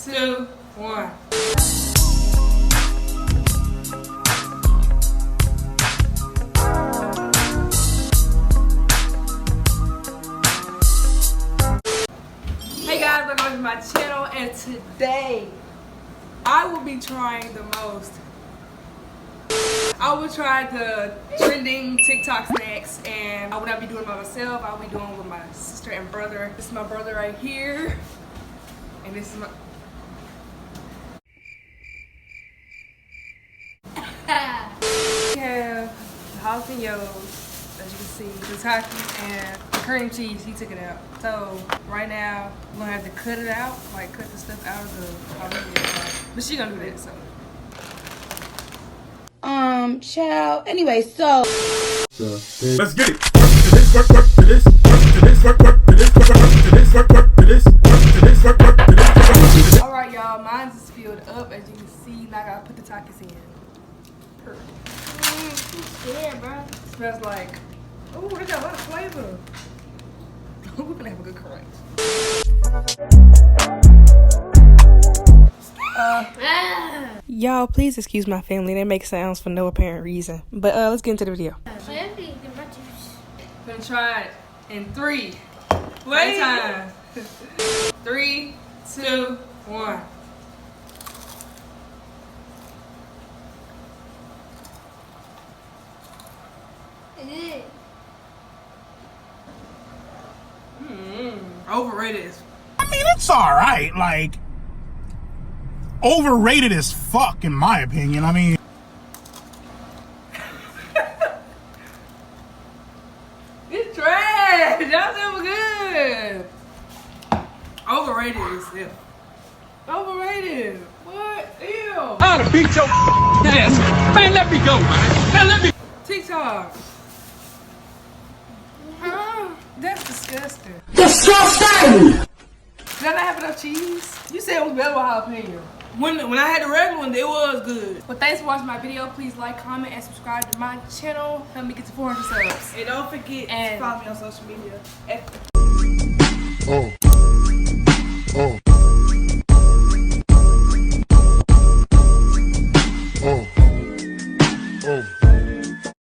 2, 1. Hey guys, welcome to my channel, and today I will be trying the most. I will try the trending TikTok snacks, and I will not be doing it by myself. I will be doing it with my sister and brother. This is my brother right here, and this is my... We have the jalapenos, as you can see, the Takis, and the cream cheese. He took it out. So right now, we're gonna have to cut it out, like cut the stuff out of the jalapeno. But she gonna do that, so. Child. Anyway, so let's get it. Work to this, work to this, work to this, work to this, work to this, work to this, work to this. Alright, y'all, mine is filled up, as you can see. Now I gotta put the Takis in. yeah, bro. Smells like, oh, they got a lot of flavor. We're gonna have a good crunch. Y'all, please excuse my family. They make sounds for no apparent reason. But let's get into the video. Gonna try it in 3. Wait. Time. 3, 2, 1. Overrated. I mean, it's alright, like, overrated as fuck, in my opinion. I mean, it's trash. Y'all never good. Overrated is hell. Overrated. What? Ew. I'd have beat your ass. Man, let me go, man. Now let me. TikTok. That's disgusting. Disgusting! Did I not have enough cheese? You said it was better with jalapeno. When I had the regular one, it was good. But thanks for watching my video. Please like, comment, and subscribe to my channel. Help me get to 400 subs. And don't forget to follow me on social media.